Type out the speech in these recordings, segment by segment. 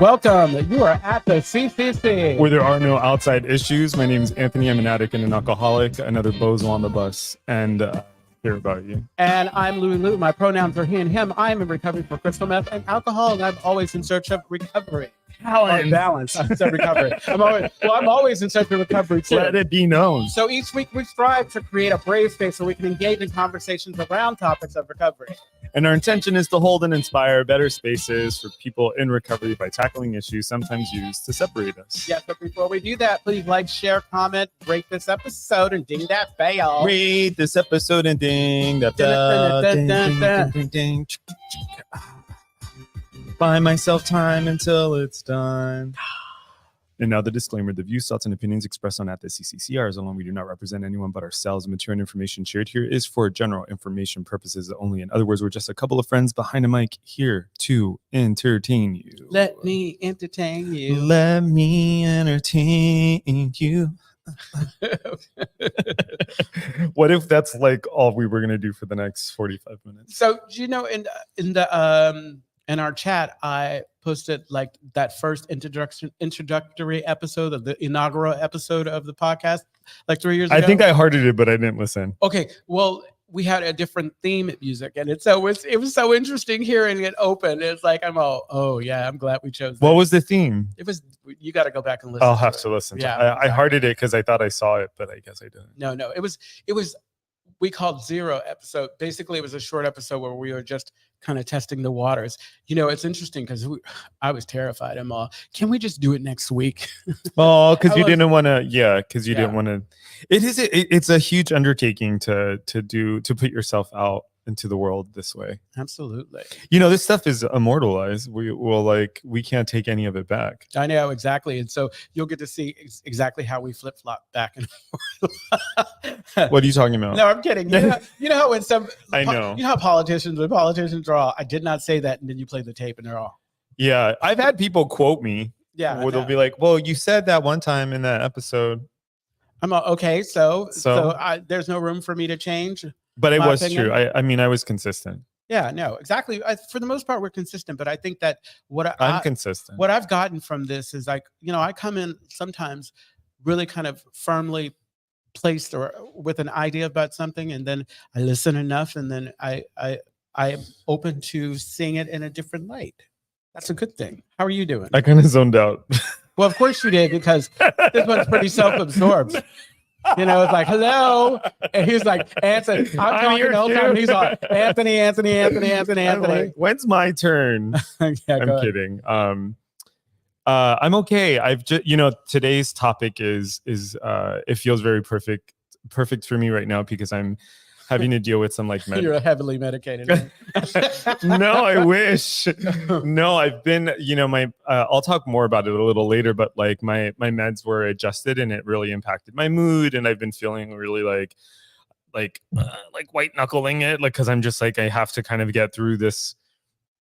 Welcome. You are at the CCC. Where there are no outside issues. My name is Anthony. I'm an addict and an alcoholic, another bozo on the bus, and hear about you. And I'm LouiLou. My pronouns are he and him. I am in recovery for crystal meth and alcohol, and I'm always in search of recovery. Balance. I said recovery. I'm always in search of recovery too. Let it be known. So each week we strive to create a brave space so we can engage in conversations around topics of recovery. And our intention is to hold and inspire better spaces for people in recovery by tackling issues sometimes used to separate us. Yes, but before we do that, please like, share, comment, rate this episode, and ding that bell. Rate this episode and ding that bell. Ding, ding, ding. Buy myself time until it's done. And now the disclaimer: the views, thoughts, and opinions expressed on At the CCC are as alone. We do not represent anyone but ourselves. The material and information shared here is for general information purposes only. In other words, we're just a couple of friends behind a mic here to entertain you. Let me entertain you. Let me entertain you. What if that's like all we were gonna do for the next 45 minutes? So in our chat, I posted like that first introductory episode of the inaugural episode of the podcast, like 3 years ago. I think I hearted it, but I didn't listen. Okay, well, we had a different theme music, and it was so interesting hearing it open. It's like oh yeah, I'm glad we chose that. What was the theme? It was, you got to go back and listen. I'll have to listen. Yeah, I hearted it because I thought I saw it, but I guess I didn't. No, it was. We called Zero episode. Basically, it was a short episode where we were just kind of testing the waters. You know, it's interesting because I was terrified. I'm all, can we just do it next week? Oh, because you didn't want to. Yeah, because you didn't want to. It's a huge undertaking to put yourself out into the world this way. Absolutely. You know, this stuff is immortalized. We can't take any of it back. I know, exactly. And so you'll get to see exactly how we flip-flop back and forth. What are you talking about? No, I'm kidding. You know how when I know. You know how politicians are all, I did not say that, and then you play the tape and they're all. Yeah, I've had people quote me. Yeah. Where they'll be like, well, you said that one time in that episode. I'm all, okay, so there's no room for me to change. But it was true. I mean, I was consistent. Yeah, no, exactly. For the most part, we're consistent. But I think that I'm consistent. What I've gotten from this is like, I come in sometimes really kind of firmly placed or with an idea about something, and then I listen enough, and then I'm open to seeing it in a different light. That's a good thing. How are you doing? I kind of zoned out. Well, of course you did, because this one's pretty self-absorbed. It's like, hello. And he's like, Anthony. I'm talking the whole time. And he's like, Anthony. Like, when's my turn? Yeah, I'm kidding. I'm okay. I've just, today's topic is it feels very perfect for me right now because I'm having to deal with some like you're heavily medicated. No, I wish. No, I've been, I'll talk more about it a little later, but like my meds were adjusted and it really impacted my mood, and I've been feeling really like white knuckling it, like, because I'm just like, I have to kind of get through this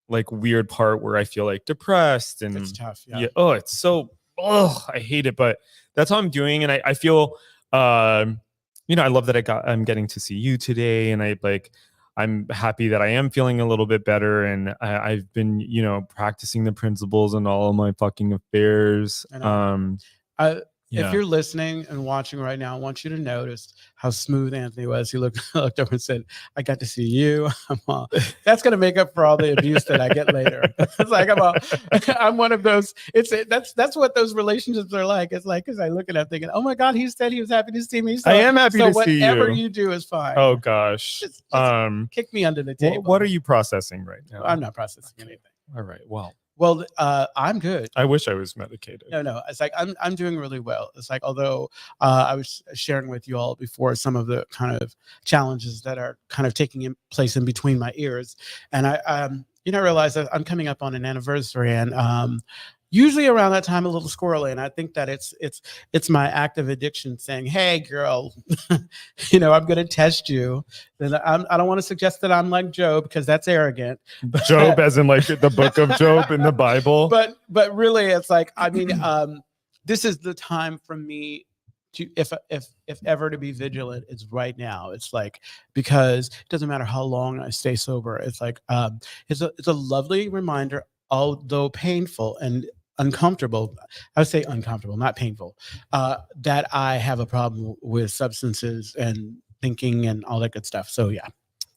like weird part where I feel like depressed, and it's tough. Yeah. Oh, it's so, I hate it, but that's how I'm doing, and I feel I love that I'm getting to see you today, and I'm happy that I am feeling a little bit better, and I've been, practicing the principles in all of my fucking affairs. If you're listening and watching right now, I want you to notice how smooth Anthony was. He looked over and said, I got to see you. That's going to make up for all the abuse that I get later. It's like, I'm one of those. That's what those relationships are like. It's like, because I look at him thinking, oh my God, he said he was happy to see me. So, I am happy to see you. So whatever you do is fine. Oh gosh. Just kick me under the table. What are you processing right now? I'm not processing anything. All right. Well, I'm good. I wish I was medicated. No. It's like I'm doing really well. It's like, although I was sharing with you all before some of the kind of challenges that are kind of taking place in between my ears, and I realized that I'm coming up on an anniversary, and usually around that time a little squirrely, and I think that it's my active addiction saying, hey girl, I'm going to test you. Then I don't want to suggest that I'm like Job, because that's arrogant. Job as in like the book of Job in the Bible. But really it's like, I mean, this is the time for me to, if ever to be vigilant, it's right now. It's like, because it doesn't matter how long I stay sober. It's like, it's a lovely reminder although painful and uncomfortable, I would say uncomfortable, not painful, that I have a problem with substances and thinking and all that good stuff. So yeah.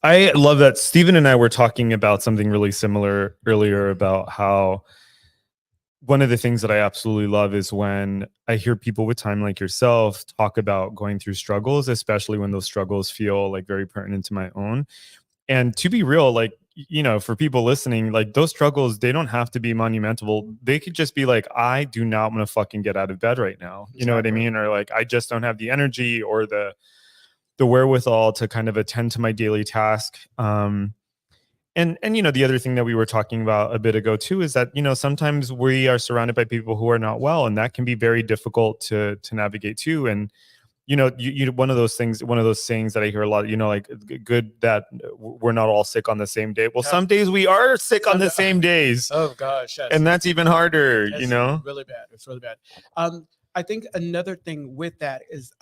I love that. Stephen and I were talking about something really similar earlier about how one of the things that I absolutely love is when I hear people with time like yourself talk about going through struggles, especially when those struggles feel like very pertinent to my own. And to be real, like, you know, for people listening, like those struggles, they don't have to be monumental. They could just be like, I do not want to fucking get out of bed right now. You know what I mean? Or like, I just don't have the energy or the wherewithal to kind of attend to my daily task. And you know, the other thing that we were talking about a bit ago too is that, you know, sometimes we are surrounded by people who are not well, and that can be very difficult to navigate too. And you know, you one of those things, one of those sayings that I hear a lot, you know, like good that we're not all sick on the same day. Well, some days we are sick on the same days. Oh gosh, yes. And that's even harder, you know. Really bad. It's really bad. I think another thing with that is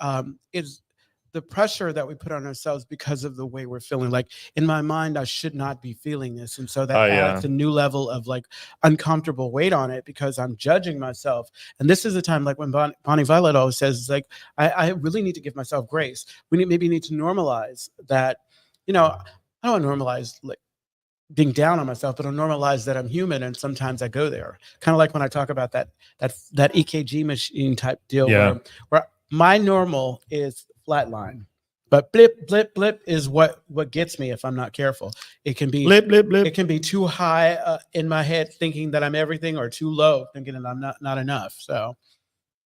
the pressure that we put on ourselves because of the way we're feeling. Like in my mind, I should not be feeling this. And so that adds a new level of like uncomfortable weight on it because I'm judging myself. And this is a time like when Bonnie Violet always says, like, I really need to give myself grace. We maybe need to normalize that, you know, I don't want to normalize like being down on myself, but I'll normalize that I'm human. And sometimes I go there. Kind of like when I talk about that EKG machine type deal where my normal is flatline, but blip blip blip is what gets me if I'm not careful. It can be blip blip blip. It can be too high in my head thinking that I'm everything, or too low thinking that I'm not enough. So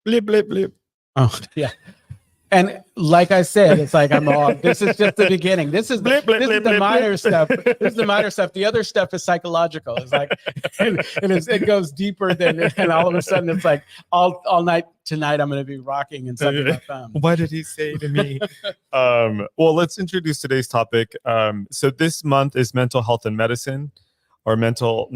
blip blip blip. Oh yeah. And like I said, it's like I'm all. This is just the beginning. This is the minor stuff. This is the minor stuff. The other stuff is psychological. It's like, it goes deeper than. And all of a sudden, it's like all night tonight. I'm going to be rocking and sucking my thumb. What did he say to me? Well, let's introduce today's topic. So this month is mental health and medicine, or mental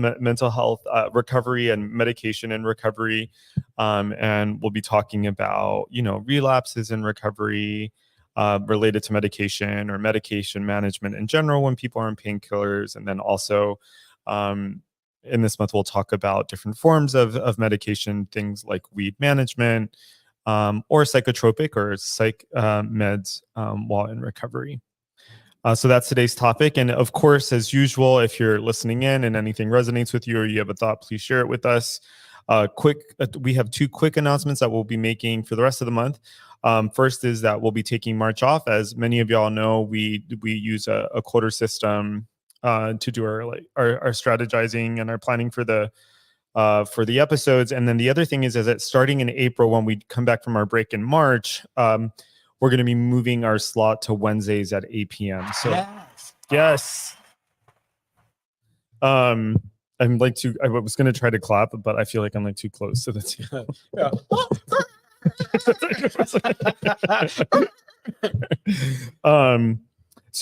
health recovery and medication and recovery. And we'll be talking about, you know, relapses in recovery related to medication or medication management in general when people are on painkillers. And then also in this month, we'll talk about different forms of medication, things like weed management or psychotropic or psych meds while in recovery. So that's today's topic. And of course, as usual, if you're listening in and anything resonates with you or you have a thought, please share it with us. We have two quick announcements that we'll be making for the rest of the month. First is that we'll be taking March off. As many of y'all know, we use a quarter system to do our strategizing and our planning for the episodes. And then the other thing is that starting in April, when we come back from our break in March, we're going to be moving our slot to Wednesdays at 8 p.m. So yes. I'm like I was going to try to clap, but I feel like I'm like too close. So that's so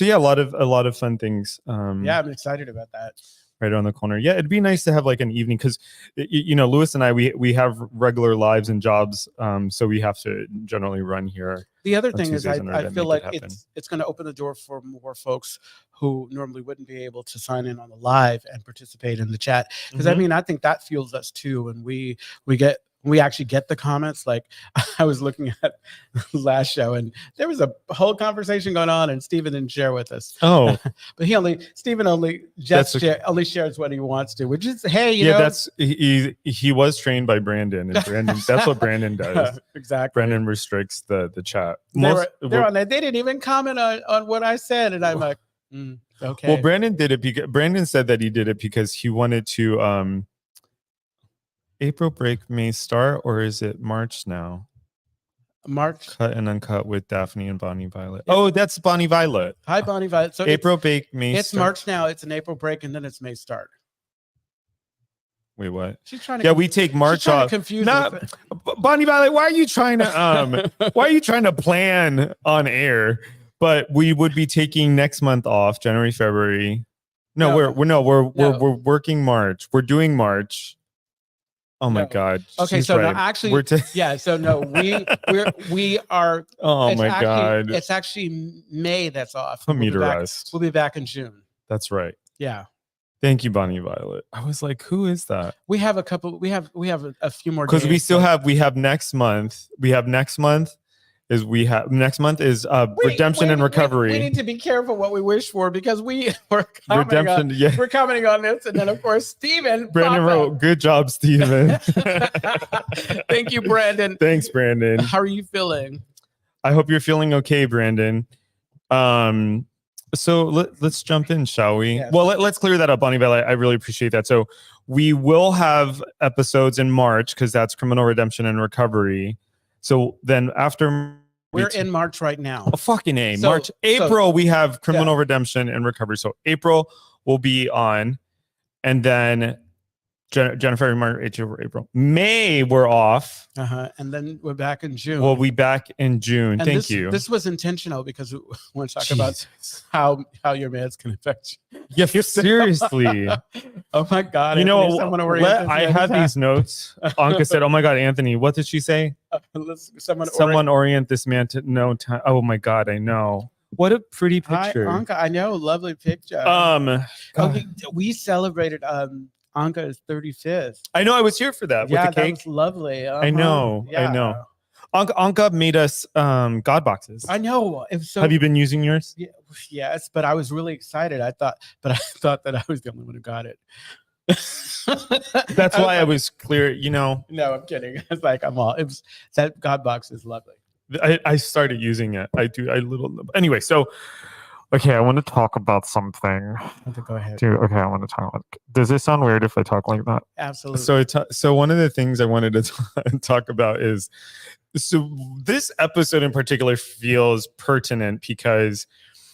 yeah, a lot of fun things. Yeah, I'm excited about that. Right around the corner. Yeah, it'd be nice to have like an evening because, you know, Louis and I, we have regular lives and jobs, so we have to generally run here. The other thing is I feel like it's going to open the door for more folks who normally wouldn't be able to sign in on the live and participate in the chat. Because I mean, I think that fuels us too. And we actually get the comments. Like I was looking at the last show and there was a whole conversation going on and Stephen didn't share with us. Oh, but Stephen only shares what he wants to, which is, hey, you know. That's, he was trained by Brandon, and Brandon, that's what Brandon does. Exactly. Brandon restricts the chat. They're on that. They didn't even comment on what I said. And I'm like, okay. Well, Brandon did it because Brandon said that he did it because he wanted to, April break may start, or is it March now? March. Cut and Uncut with Daphne and Bonnie Violet. Oh, that's Bonnie Violet. Hi, Bonnie Violet. So April break may it's start. March now. It's an April break, and then it's May start. Wait, what? She's trying to. We take March off. Bonnie Violet, why are you trying to plan on air? But we would be taking next month off, January, February. We're working March. We're doing March. Oh my God. Okay, so right. No, actually, we are. Oh my God. It's actually May that's off. We'll be back in June. That's right. Yeah. Thank you, Bonnie Violet. I was like, who is that? We have a couple. We have a few more Because days. we still have next month. Next month is redemption and recovery. We need to be careful what we wish for because we're commenting Redemption. on, we're commenting on this, and then of course Stephen. Brandon wrote, "Good job, Stephen." Thank you, Brandon. Thanks, Brandon. How are you feeling? I hope you're feeling okay, Brandon. So let's jump in, shall we? Yes. Well, let's clear that up, Bonnie Violet. I really appreciate that. So we will have episodes in March because that's criminal redemption and recovery. So then after we're in March right now. Oh, fucking A. So, April, we have criminal redemption and recovery. So April will be on, and then January, March, April. May, we're off. And then we're back in June. We'll be back in June. And Thank you. This was intentional because we want to talk about how your meds can affect you. Yeah, seriously. Oh my God. You know, I had these notes. Anka said, oh my God, Anthony, what did she say? Someone orient this man to no time. Oh my God, I know. What a pretty picture. Hi, Anka. I know, lovely picture. Okay, we celebrated Anka's 35th. I know, I was here for that with the cake. That was lovely. I know. Anka made us God boxes. I know. It was so, have you been using yours? Yeah, yes, but I was really excited. I thought that I was the only one who got it. That's why I was clear, you know. No, I'm kidding. It's like that God box is lovely. I started using it. Anyway, so okay, I want to talk about something. Go ahead. Okay, I want to talk. Does it sound weird if I talk like that? Absolutely. So one of the things I wanted to talk about is, so this episode in particular feels pertinent because,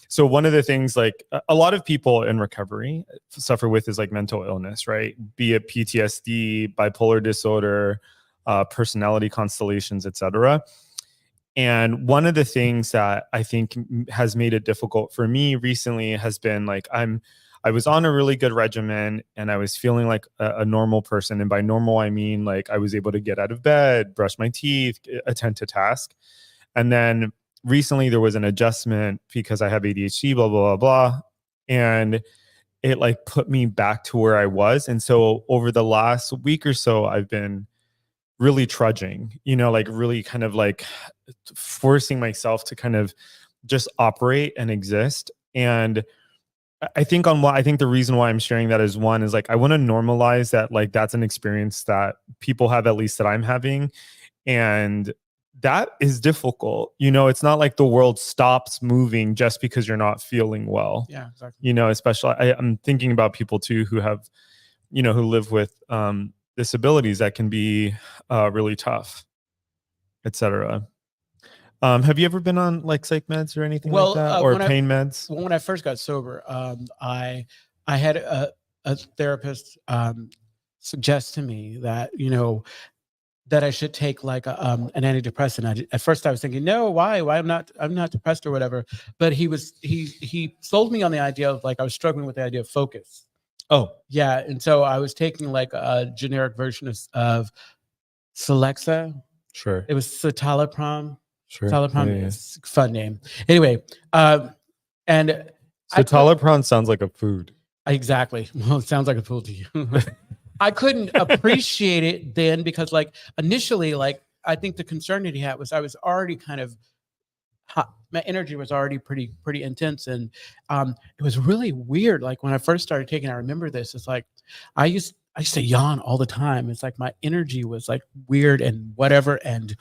so one of the things, like a lot of people in recovery suffer with is like mental illness, right? Be it PTSD, bipolar disorder, personality constellations, etc. And one of the things that I think has made it difficult for me recently has been like, I was on a really good regimen and I was feeling like a normal person. And by normal, I mean, like I was able to get out of bed, brush my teeth, attend to task. And then recently there was an adjustment because I have ADHD, blah, blah, blah, blah. And it like put me back to where I was. And so over the last week or so, I've been really trudging, you know, like really kind of like forcing myself to kind of just operate and exist. And I think the reason why I'm sharing that is, one is like, I want to normalize that, like, that's an experience that people have, at least that I'm having. And that is difficult. You know, it's not like the world stops moving just because you're not feeling well. Yeah, exactly. You know, especially I'm thinking about people too who have, you know, who live with disabilities that can be really tough, etc. Have you ever been on like psych meds or anything like that, or pain meds? When I first got sober, I had a therapist suggest to me that, you know, that I should take like an antidepressant. At first I was thinking, no, why I'm not depressed or whatever. But he sold me on the idea of, like, I was struggling with the idea of focus. Oh, yeah. And so I was taking like a generic version of Celexa. Sure. It was citalopram. Sure. Citalopram is a fun name. Anyway, and citalopram sounds like a food. Exactly. Well, it sounds like a food to you. I couldn't appreciate it then because, like, initially, like, I think the concern that he had was I was already kind of hot. My energy was already pretty intense, and it was really weird. Like when I first started taking, I remember this. It's like I used to yawn all the time. It's like my energy was like weird and whatever, and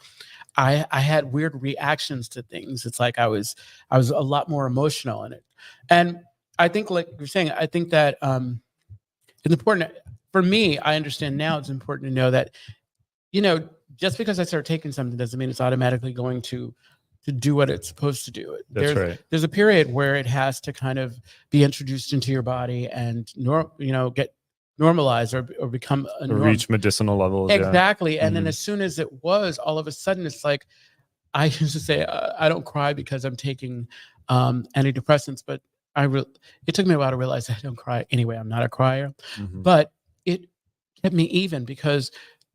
I had weird reactions to things. It's like I was a lot more emotional in it, and I think, like you're saying, I think that it's important for me. I understand now it's important to know that, you know, just because I start taking something doesn't mean it's automatically going to do what it's supposed to do. That's right. There's a period where it has to kind of be introduced into your body and get normalized or become a norm. Reach medicinal levels. Exactly. Yeah. And then as soon as it was, all of a sudden it's like, I used to say, I don't cry because I'm taking antidepressants, but it took me a while to realize I don't cry anyway. I'm not a crier, but it kept me even because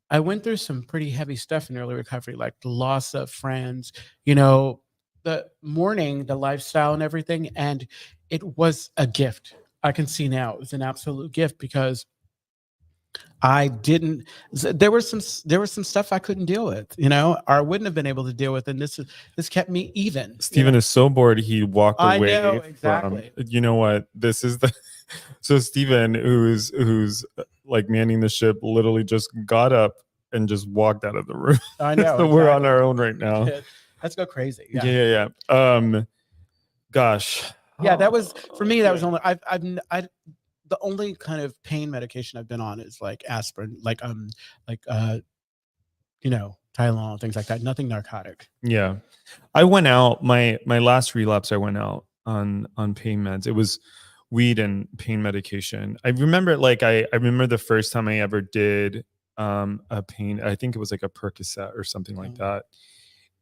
I went through some pretty heavy stuff in early recovery, like the loss of friends, you know, the mourning, the lifestyle and everything. And it was a gift. I can see now it's an absolute gift because I didn't. There was some stuff I couldn't deal with, or I wouldn't have been able to deal with, and this kept me even. Steven is so bored he walked I know away from, exactly. you know what? This is the so Steven, who's like manning the ship, literally just got up and just walked out of the room. I know. So we're on exactly. our own right now. Let's go crazy. Yeah, Yeah. yeah, yeah. Gosh. Yeah, that was for me. That was Yeah. only the only kind of pain medication I've been on is like aspirin, like Tylenol, things like that. Nothing narcotic. Yeah. I went out my last relapse. I went out on pain meds. It was weed and pain medication. I remember I remember the first time I ever did a pain. I think it was like a Percocet or something like that.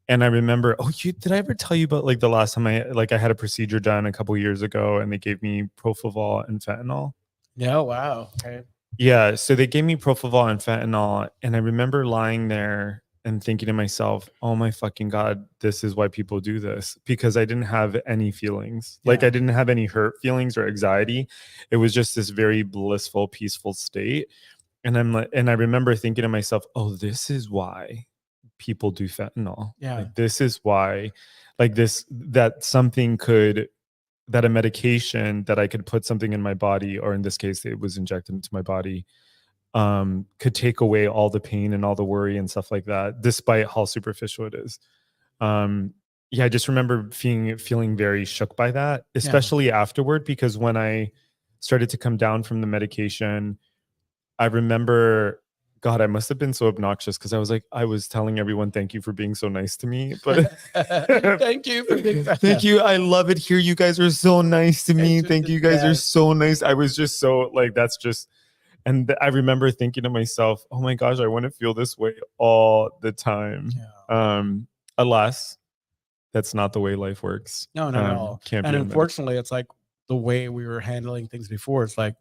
And I remember, did I ever tell you about like the last time I had a procedure done a couple years ago and they gave me propofol and fentanyl? No, wow. Okay. Yeah, so they gave me propofol and fentanyl, and I remember lying there and thinking to myself, "Oh my fucking god, this is why people do this." Because I didn't have any feelings. Like Yeah. I didn't have any hurt feelings or anxiety. It was just this very blissful, peaceful state. And I remember thinking to myself, "Oh, this is why people do fentanyl. Yeah. Like this is why that a medication that I could put something in my body, or in this case, it was injected into my body, could take away all the pain and all the worry and stuff like that, despite how superficial it is." Yeah, I just remember feeling very shook by that, especially afterward, because when I started to come down from the medication, I remember, God, I must have been so obnoxious because I was telling everyone, "Thank you for being so nice to me." But Thank you for being. thank you. I love it here. You guys are so nice to me. It's Thank just you. You guys are best. so nice. I was just so like, that's just, and I remember thinking to myself, "Oh my gosh, I want to feel this way all the time." Yeah. Alas, that's not the way life works. No, not at all. Can't And be unfortunately, it's like the way we were handling things before. It's like,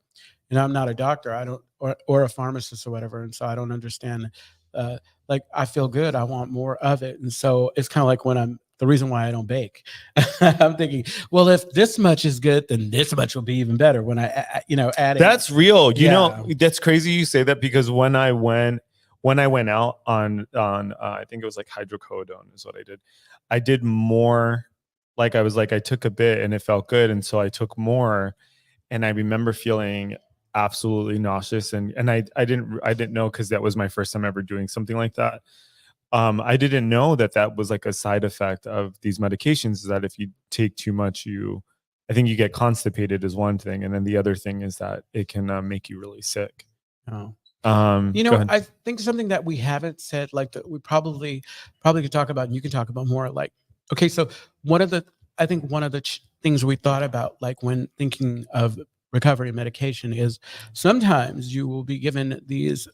I'm not a doctor. I don't, or a pharmacist or whatever. And so I don't understand. Like I feel good. I want more of it. And so it's kind of like the reason why I don't bake. I'm thinking, well, if this much is good, then this much will be even better when I add it. That's real. Yeah. That's crazy you say that, because when I went out on I think it was like hydrocodone is what I did. I did more, like I took a bit and it felt good, and so I took more, and I remember feeling absolutely nauseous, and I didn't know, because that was my first time ever doing something like that. I didn't know that was like a side effect of these medications, is that if you take too much, I think you get constipated is one thing, and then the other thing is that it can make you really sick. Oh. Go ahead. I think something that we haven't said, like that we probably could talk about, and you can talk about more, like, okay, so one of the things we thought about, like when thinking of recovery medication, is sometimes you will be given these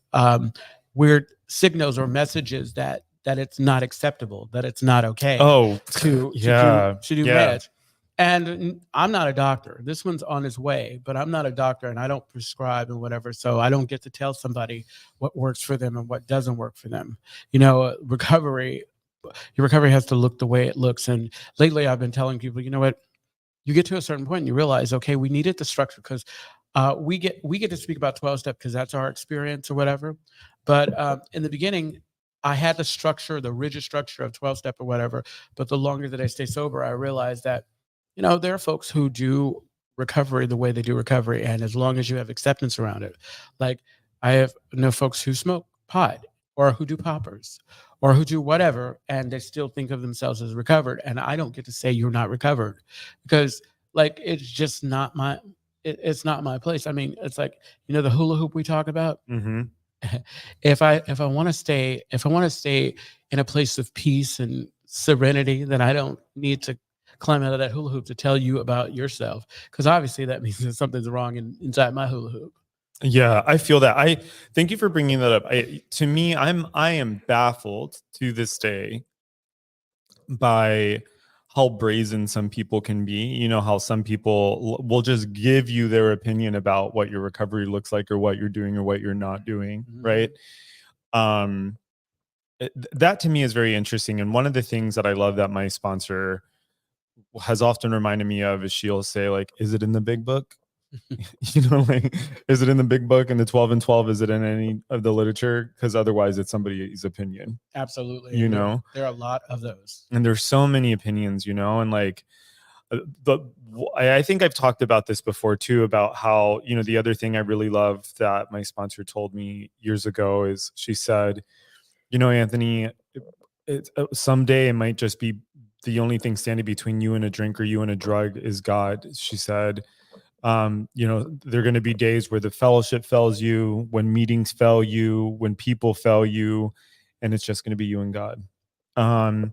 weird signals or messages that it's not acceptable, that it's not okay to do meds. And I'm not a doctor. This one's on its way, but I'm not a doctor, and I don't prescribe and whatever. So I don't get to tell somebody what works for them and what doesn't work for them. Your recovery has to look the way it looks. And lately I've been telling people, you know what, you get to a certain point and you realize, okay, we needed the structure, because we get to speak about 12-step because that's our experience or whatever. But in the beginning, I had the rigid structure of 12-step or whatever. But the longer that I stay sober, I realized that, there are folks who do recovery the way they do recovery. And as long as you have acceptance around it, like I know folks who smoke pot, or who do poppers, or who do whatever, and they still think of themselves as recovered. And I don't get to say you're not recovered, because like, it's just not it's not my place. I mean, it's like, the hula hoop we talk about. Mm-hmm. If I want to stay in a place of peace and serenity, then I don't need to climb out of that hula hoop to tell you about yourself, because obviously that means that something's wrong inside my hula hoop. Yeah, I feel that. I thank you for bringing that up. To me, I am baffled to this day by how brazen some people can be. How some people will just give you their opinion about what your recovery looks like, or what you're doing or what you're not doing, Mhm. right? That to me is very interesting. And one of the things that I love that my sponsor has often reminded me of is she'll say, like, "Is it in the big book?" You know, like, is it in the big book and the 12 and 12? Is it in any of the literature? Because otherwise it's somebody's opinion, Absolutely. you And know? there are a lot of those. And there's so many opinions, you know, and like, the I think I've talked about this before too, about how, you know, the other thing I really love that my sponsor told me years ago is she said, you know, Anthony, someday it might just be the only thing standing between you and a drink or you and a drug is God. She said, you know, there are going to be days where the fellowship fails you, when meetings fail you, when people fail you, and it's just going to be you and God. Um,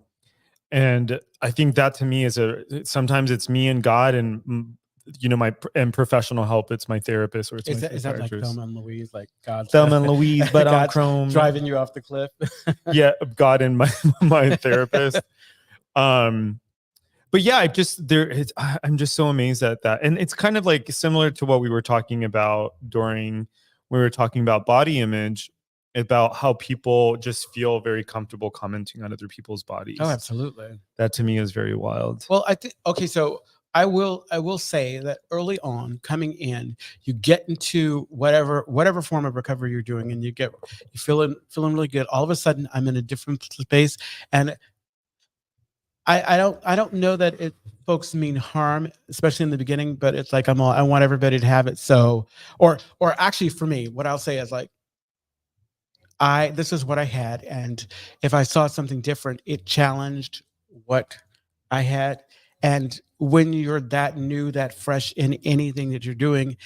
and I think that to me is sometimes it's me and God, and you know, and professional help. It's my therapist or it's my Is that like psychiatrist. Thelma and Louise, like God's Thelma and Louise, but on God's Chrome. driving you off the cliff? Yeah, God and my my therapist. Um, but yeah, I'm just so amazed at that, and it's kind of like similar to what we were talking about during we were talking about body image, about how people just feel very comfortable commenting on other people's bodies. Oh, absolutely. That to me is very wild. Well, I think okay, so I will say that early on coming in, you get into whatever form of recovery you're doing, and you feeling really good. All of a sudden, I'm in a different space, and I don't know that it folks mean harm, especially in the beginning, but it's like I want everybody to have it. So, or actually for me, what I'll say is like this is what I had, and if I saw something different, it challenged what I had. And when you're that new, that fresh in anything that you're doing,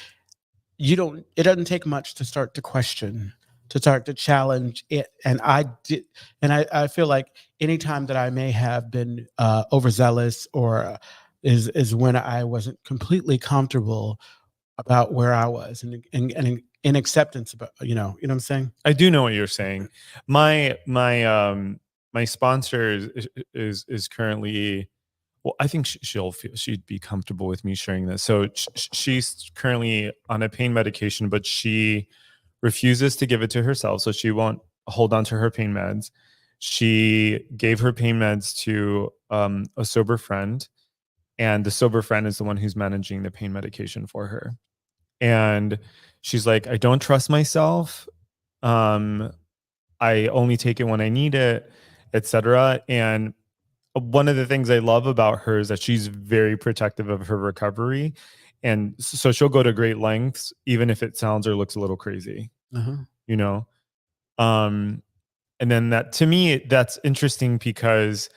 it doesn't take much to start to question, to start to challenge it. And I did, and I feel like anytime that I may have been overzealous or is when I wasn't completely comfortable about where I was and in acceptance about, you know what I'm saying? I do know what you're saying. My sponsor is currently, well, I think she'd be comfortable with me sharing this. So she's currently on a pain medication, but she refuses to give it to herself, so she won't hold on to her pain meds. She gave her pain meds to a sober friend, and the sober friend is the one who's managing the pain medication for her. And she's like, I don't trust myself. Um, I only take it when I need it, etc. And one of the things I love about her is that she's very protective of her recovery. And so she'll go to great lengths, even if it sounds or looks a little crazy, Uh-huh. you know? Um, and then that to me, that's interesting because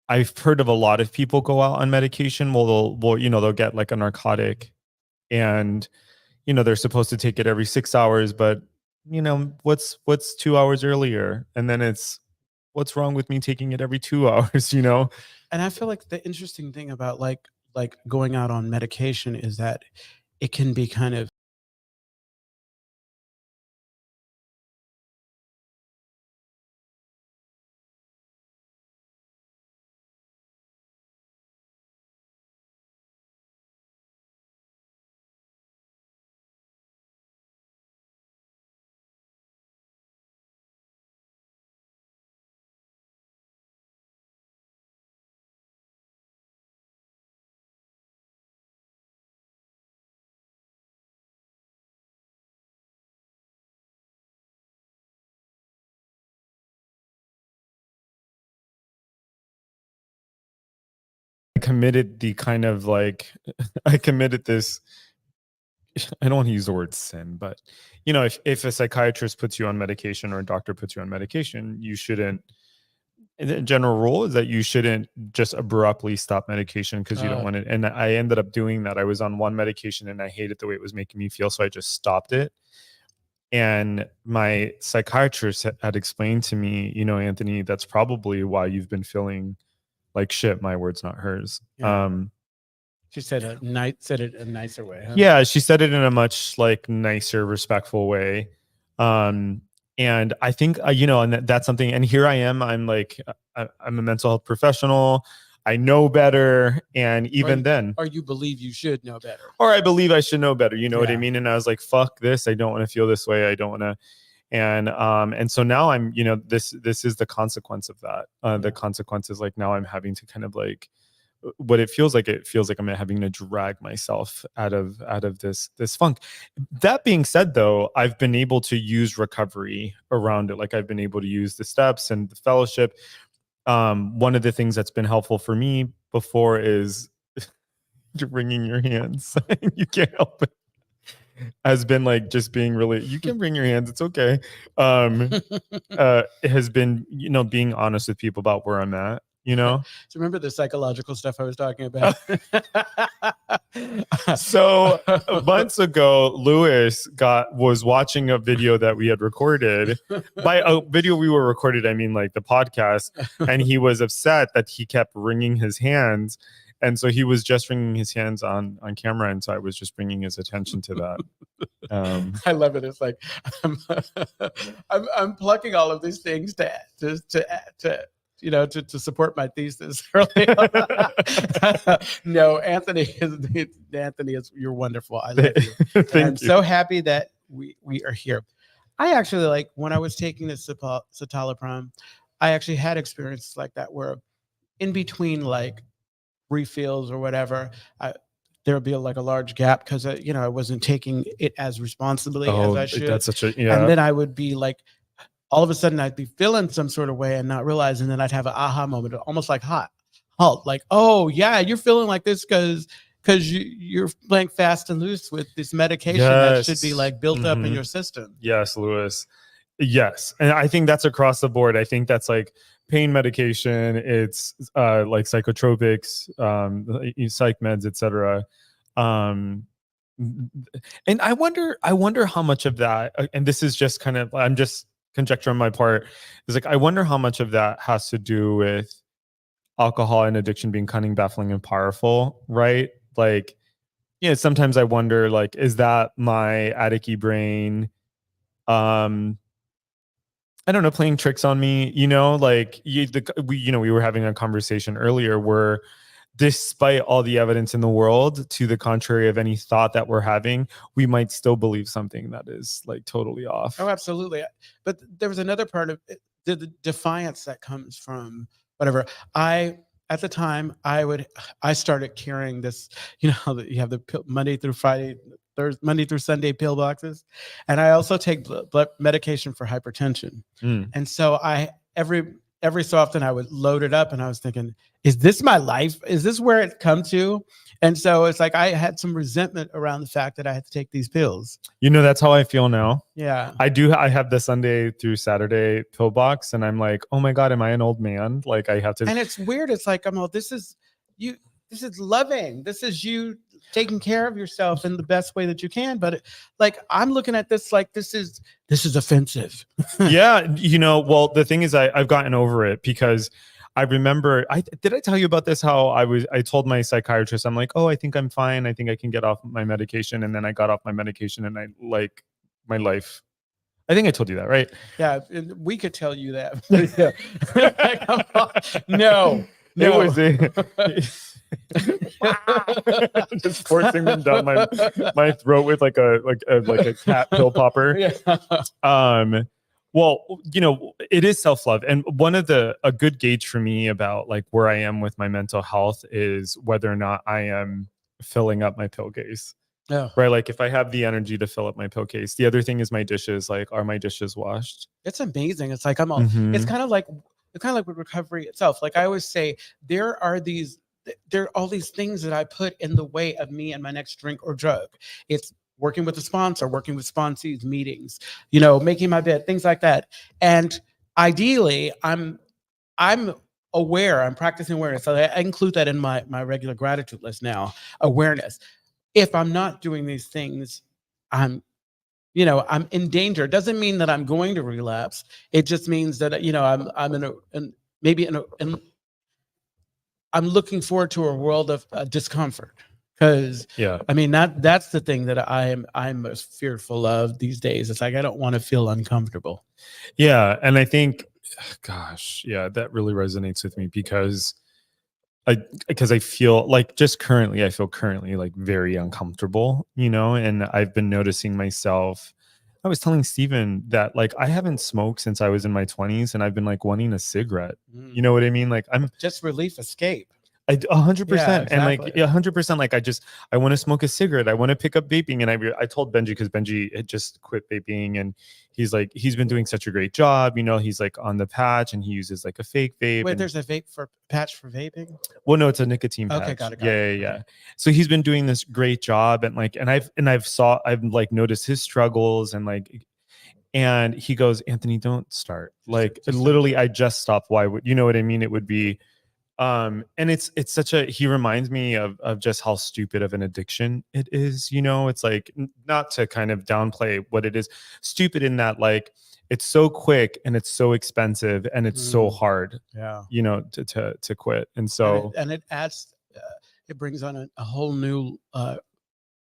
I've heard of a lot of people go out on medication. Well, they'll get like a narcotic and, they're supposed to take it every 6 hours, but what's 2 hours earlier? And then it's, what's wrong with me taking it every 2 hours, And I feel like the interesting thing about like going out on medication is that it can be kind of committed the kind of like I committed this. I don't want to use the word sin, but if a psychiatrist puts you on medication or a doctor puts you on medication, you shouldn't. The general rule is that you shouldn't just abruptly stop medication because you don't want it. And I ended up doing that. I was on one medication and I hated the way it was making me feel, so I just stopped it. And my psychiatrist had explained to me, Anthony, that's probably why you've been feeling like shit. My words, not hers. yeah. She said it a nicer way, huh? Yeah, she said it in a much like nicer, respectful way. Um, and I think and that's something. And here I am. I'm like, I'm a mental health professional. I know better, and even then, or you believe you should know better, or I believe I should know better. You know what I Yeah. mean? And I was like, fuck this. I don't want to feel this way. I don't want to. And so now I'm, this is the consequence of that. The Yeah. consequence is like now I'm having to kind of like what it feels like I'm having to drag myself out of this funk. That being said, though, I've been able to use recovery around it. Like I've been able to use the steps and the fellowship. One of the things that's been helpful for me before is wringing your hands. You can't help it. Has been like just being really, you can wring your hands, it's okay. It has been, being honest with people about where I'm at, So remember the psychological stuff I was talking about? So months ago, Lewis was watching a video that we had recorded. By a video we were recorded, I mean like the podcast, and he was upset that he kept wringing his hands. And so he was just wringing his hands on camera, and so I was just bringing his attention to that. I love it. It's like I'm plucking all of these things to support my thesis. No, Anthony is you're wonderful. I love you. I'm so happy that we are here. I actually, like, when I was taking the citalopram, I actually had experiences like that where in between like refills or whatever, there would be like a large gap because I wasn't taking it as responsibly as I should. That's and then I would be like, all of a sudden I'd be feeling some sort of way and not realizing, then I'd have an aha moment, almost like halt, like, oh yeah, you're feeling like this because you're playing fast and loose with this medication that should be like built up in your system. Yes, Lewis. Yes. And I think that's across the board. I think that's like pain medication, it's like psychotropics, psych meds, etc. And I wonder how much of that, and this is just kind of, I'm just conjecture on my part, is like I wonder how much of that has to do with alcohol and addiction being cunning, baffling, and powerful, right? Like, sometimes I wonder, like, is that my addict-y brain I don't know, playing tricks on me, like we were having a conversation earlier where despite all the evidence in the world to the contrary of any thought that we're having, we might still believe something that is like totally off. Oh, absolutely. But there was another part of it, the defiance that comes from whatever. At the time, I started carrying this, you have the Monday through Friday, Monday through Sunday pill boxes. And I also take blood medication for hypertension. And so every so often I would load it up and I was thinking, is this my life? Is this where it's come to? And so it's like I had some resentment around the fact that I had to take these pills. That's how I feel now. Yeah. I have the Sunday through Saturday pill box and I'm like, oh my God, am I an old man? Like I have to. And it's weird. It's like, this is loving. This is you taking care of yourself in the best way that you can. But like, I'm looking at this like this is offensive. Yeah. Well, the thing is I've gotten over it because I remember, did I tell you about this? How I told my psychiatrist, I'm like, oh, I think I'm fine. I think I can get off my medication. And then I got off my medication and I like my life. I think I told you that, right? Yeah. We could tell you that. No. It was just forcing them down my throat with like a cat pill popper. Yeah. Well, it is self-love. And one of a good gauge for me about like where I am with my mental health is whether or not I am filling up my pill case. Oh. Right. Like if I have the energy to fill up my pill case. The other thing is my dishes. Like, are my dishes washed? It's amazing. It's like it's kind of like with recovery itself. Like I always say, there are all these things that I put in the way of me and my next drink or drug. It's working with a sponsor, working with sponsees, meetings, making my bed, things like that. And ideally, I'm aware, I'm practicing awareness. So I include that in my regular gratitude list now, awareness. If I'm not doing these things, I'm in danger. It doesn't mean that I'm going to relapse. It just means that, I'm looking forward to a world of discomfort. Because that's the thing that I'm most fearful of these days. It's like I don't want to feel uncomfortable. Yeah, and I think, gosh, yeah, that really resonates with me because I feel like I feel currently like very uncomfortable, and I've been noticing myself. I was telling Steven that like I haven't smoked since I was in my 20s and I've been like wanting a cigarette. You know what I mean? Like I'm just relief, escape. I 100%. Yeah, And like exactly. 100%, like I want to smoke a cigarette. I want to pick up vaping. And I told Benji, because Benji had just quit vaping, and he's been doing such a great job. He's like on the patch, and he uses like a fake vape. Wait, And there's a vape for patch for vaping? well, no, it's a nicotine Okay, patch. got it. Yeah. Okay. So he's been doing this great job, and like, I've like noticed his struggles, and he goes, Anthony, don't start. Like literally, I just stopped. Why would you know what I mean? It would be and it's such a he reminds me of just how stupid of an addiction it is. It's like, not to kind of downplay what it is, stupid in that, like, it's so quick and it's so expensive and it's so hard, Yeah. to quit. And so and it adds, it brings on a whole new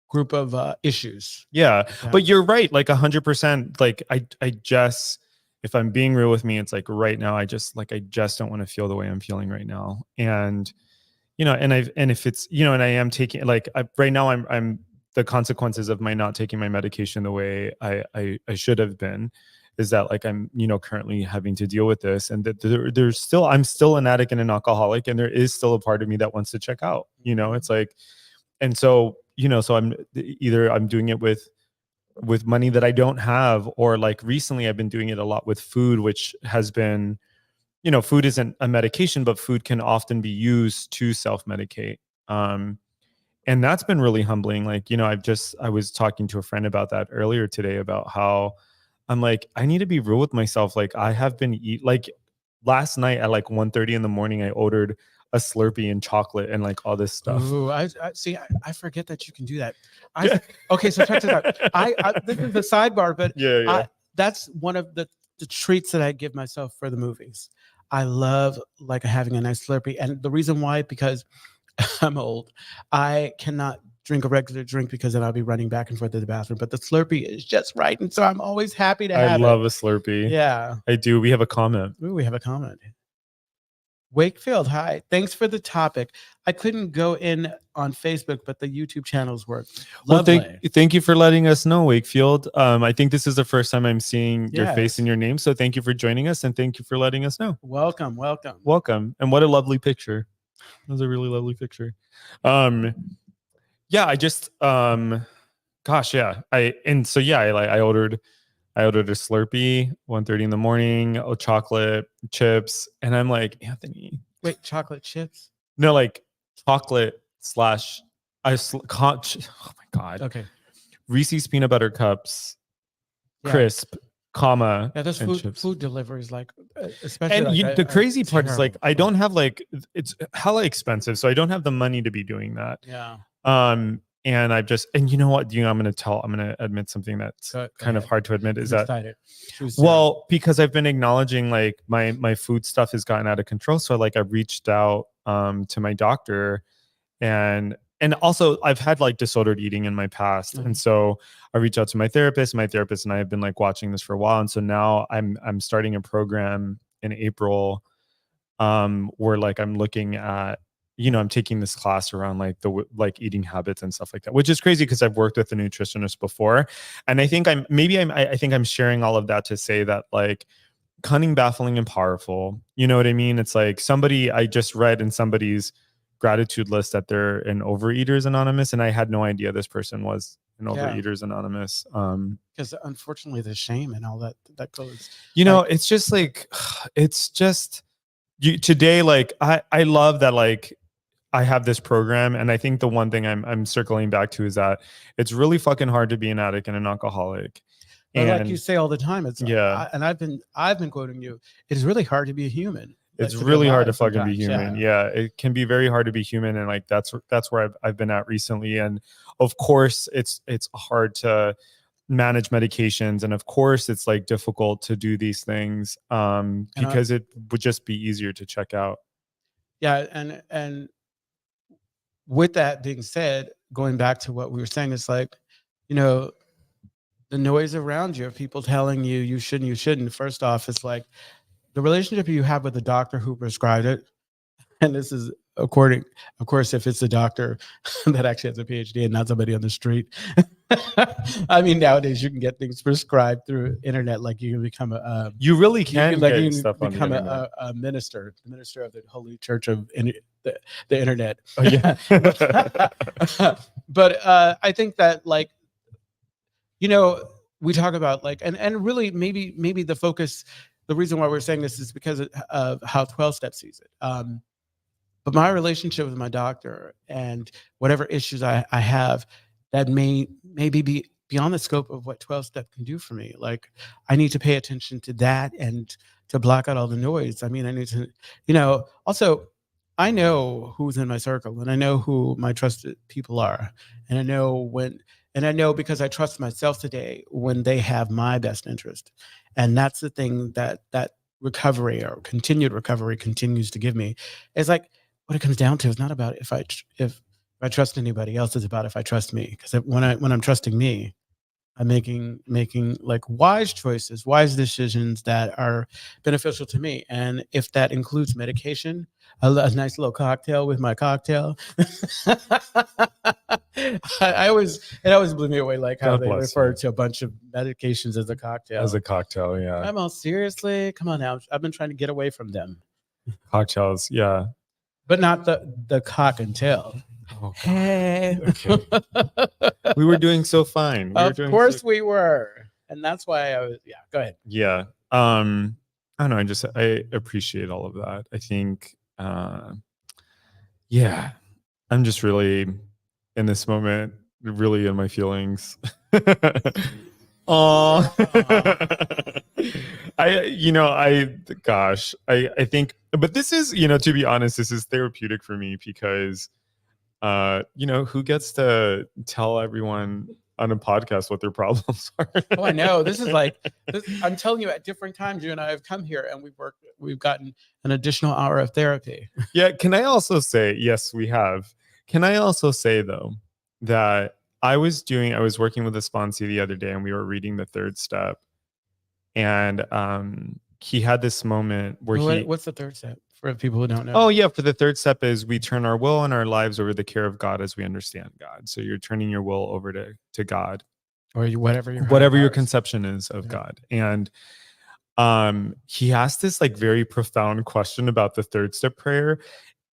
group of issues. yeah, but you're right, like 100%. Like I just, if I'm being real with me, it's like right now I just don't want to feel the way I'm feeling right now. And and if it's, and I am taking, like, right now I'm the consequences of my not taking my medication the way I should have been is that, like, I'm currently having to deal with this, and that I'm still an addict and an alcoholic, and there is still a part of me that wants to check out. It's like, and so so I'm doing it with money that I don't have, or like recently I've been doing it a lot with food, which has been, food isn't a medication, but food can often be used to self-medicate. And that's been really humbling. Like, I was talking to a friend about that earlier today, about how I'm like, I need to be real with myself. Like, I have been like last night at like 1:30 in the morning, I ordered a Slurpee and chocolate and like all this stuff. Ooh, I see. I forget that you can do that. Okay, so check this out. This is the sidebar, but yeah. That's one of the treats that I give myself for the movies. I love like having a nice Slurpee, and the reason why, because I'm old. I cannot drink a regular drink because then I'll be running back and forth to the bathroom. But the Slurpee is just right, and so I'm always happy to have I love it. a Slurpee. Yeah, I do. We have a comment. Ooh, we have a comment. Wakefield, hi. Thanks for the topic. I couldn't go in on Facebook, but the YouTube channels work. Well, thank you for letting us know, Wakefield. I think this is the first time I'm seeing your face and your name. So thank you for joining us, and thank you for letting us know. Welcome. And what a lovely picture. That was a really lovely picture. Yeah, I just gosh, yeah. I ordered a Slurpee 1:30 in the morning, chocolate chips, and I'm like, Anthony. Wait, chocolate chips? No, like chocolate slash oh my God. Okay. Reese's peanut butter cups, crisp, comma. Yeah, there's food deliveries, like especially. And like, the crazy part is, like, I don't have, like, it's hella expensive, so I don't have the money to be doing that. Yeah. And I've just, and you know what, I'm going to admit something that's kind of hard to admit, is that, well, because I've been acknowledging, like, my food stuff has gotten out of control. So like I've reached out to my doctor, and also I've had like disordered eating in my past. And so I reached out to my therapist and I have been like watching this for a while. And so now I'm starting a program in April, where like I'm looking at, I'm taking this class around like the eating habits and stuff like that, which is crazy because I've worked with a nutritionist before. And I think I think I'm sharing all of that to say that, like, cunning, baffling, and powerful. You know what I mean? It's like I just read in somebody's gratitude list that they're an Overeaters Anonymous, and I had no idea this person was an Overeaters Anonymous. Because unfortunately the shame and all that goes. It's just like, it's just today, like I love that, like, I have this program, and I think the one thing I'm circling back to is that it's really fucking hard to be an addict and an alcoholic. And like you say all the time, it's and I've been quoting you. It is really hard to be a human. It's really hard to fucking be human. Yeah, it can be very hard to be human, and like that's where I've been at recently. And of course, it's hard to manage medications, and of course, it's like difficult to do these things because it would just be easier to check out. Yeah, and with that being said, going back to what we were saying, it's like, the noise around you of people telling you you shouldn't. First off, it's like the relationship you have with the doctor who prescribed it. And this is according, of course, if it's a doctor that actually has a PhD and not somebody on the street. I mean, nowadays you can get things prescribed through internet. Like you can become You really you can can, like get you can stuff on the become internet. a minister, the minister of the Holy Church of the internet. Oh yeah. But I think that, like, you know, we talk about, like, and really maybe the focus, the reason why we're saying this is because of how 12 step sees it. But my relationship with my doctor and whatever issues I have that may maybe be beyond the scope of what 12 step can do for me. Like, I need to pay attention to that and to block out all the noise. I mean, I need to, also, I know who's in my circle and I know who my trusted people are. And I know and I know, because I trust myself today, when they have my best interest. And that's the thing that recovery, or continued recovery, continues to give me. It's like, what it comes down to is not about if I trust anybody else. It's about if I trust me. Because when I'm trusting me, I'm making like wise choices, wise decisions that are beneficial to me. And if that includes medication, a nice little cocktail with my cocktail. I always It always blew me away, like how God they bless refer you. to a bunch of medications as a cocktail. As a cocktail, yeah. I'm all, seriously, come on now. I've been trying to get away from them, Cocktails, yeah. but not the cock and tail. Oh, Hey. okay. We were doing so fine. Of course we were. And that's why go ahead. Yeah. I don't know. I appreciate all of that. I think, yeah, I'm just really in this moment, really in my feelings. Oh, I think, but this is, to be honest, this is therapeutic for me because, who gets to tell everyone on a podcast what their problems are? Oh, I know. This is like, I'm telling you, at different times, you and I have come here and we've gotten an additional hour of therapy. Yeah. Can I also say, yes, we have. Can I also say, though, that I was working with a sponsee the other day and we were reading the third step. And he had this moment where what's the third step for people who don't know? Oh, yeah. For the third step is we turn our will and our lives over the care of God as we understand God. So you're turning your will over to God, or whatever your conception is of God. And he asked this like very profound question about the third step prayer.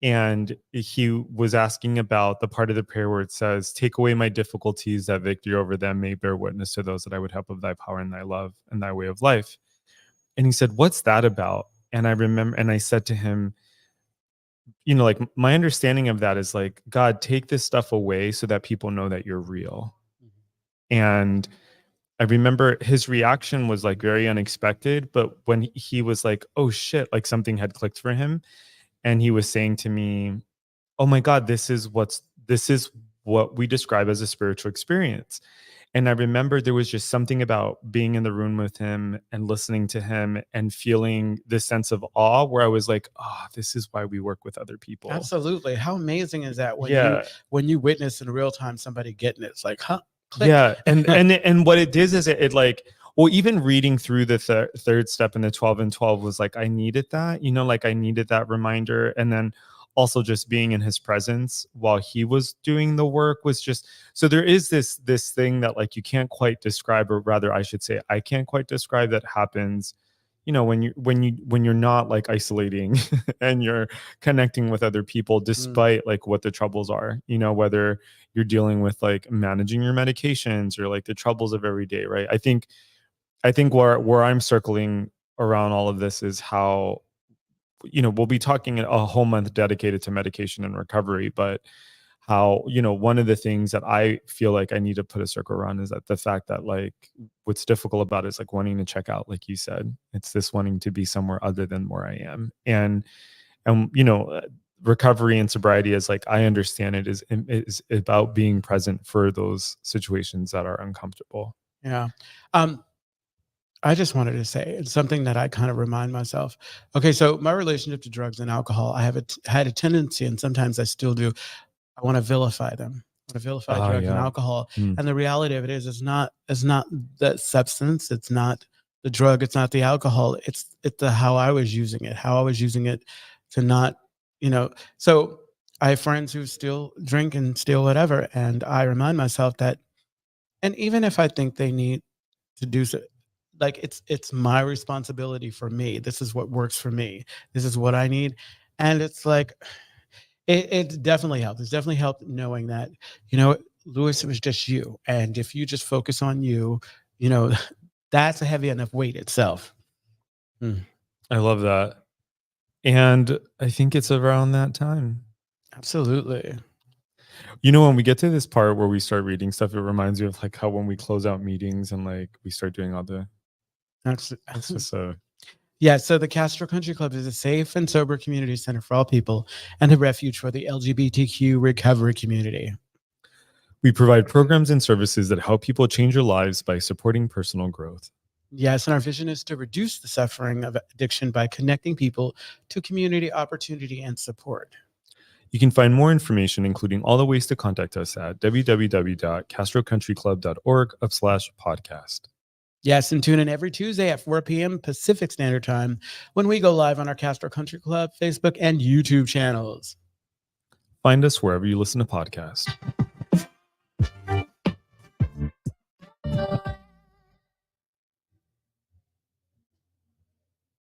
And he was asking about the part of the prayer where it says, take away my difficulties, that victory over them may bear witness to those that I would help of thy power and thy love and thy way of life. And he said, what's that about? And I remember, and I said to him, like my understanding of that is like, God, take this stuff away so that people know that you're real. Mm-hmm. And I remember his reaction was like very unexpected, but when he was like, oh shit, like something had clicked for him. And he was saying to me, oh my God, this is what we describe as a spiritual experience. And I remember there was just something about being in the room with him and listening to him and feeling this sense of awe where I was like, oh, this is why we work with other people. Absolutely. How amazing is that when you witness in real time somebody getting it? It's like, huh? Click. Yeah. And what it did is it like, well, even reading through the third step in the 12 and 12 was like, I needed that, like I needed that reminder. And then also just being in his presence while he was doing the work was just, so there is this thing that like you can't quite describe, or rather I should say I can't quite describe, that happens when you're not like isolating and you're connecting with other people despite like what the troubles are, whether you're dealing with like managing your medications or like the troubles of every day, right? I think where I'm circling around all of this is how, we'll be talking a whole month dedicated to medication and recovery, but how, one of the things that I feel like I need to put a circle around is that the fact that like what's difficult about it is like wanting to check out, like you said, it's this wanting to be somewhere other than where I am. And recovery and sobriety, as like I understand it, is about being present for those situations that are uncomfortable. Yeah. I just wanted to say it's something that I kind of remind myself. Okay, so my relationship to drugs and alcohol, I have had a tendency, and sometimes I still do. I want to vilify them. I want to vilify drugs and alcohol. And the reality of it is, it's not the substance, it's not the drug, it's not the alcohol. It's the how I was using it to not, So I have friends who still drink and still whatever, and I remind myself that And even if I think they need to do so, like it's my responsibility for me. This is what works for me. This is what I need. And it's like it definitely helped. It's definitely helped knowing that, Louis, it was just you. And if you just focus on you, you know, that's a heavy enough weight itself. I love that. And I think it's around that time. Absolutely. When we get to this part where we start reading stuff, it reminds you of like how when we close out meetings and like we start doing all the That's just so Yeah, so the Castro Country Club is a safe and sober community center for all people and a refuge for the LGBTQ recovery community. we provide programs and services that help people change their lives by supporting personal growth. Yes, and our vision is to reduce the suffering of addiction by connecting people to community opportunity and support. You can find more information, including all the ways to contact us at www.castrocountryclub.org/podcast. Yes, and tune in every Tuesday at 4 p.m. Pacific Standard Time when we go live on our Castro Country Club Facebook and YouTube channels. Find us wherever you listen to podcasts.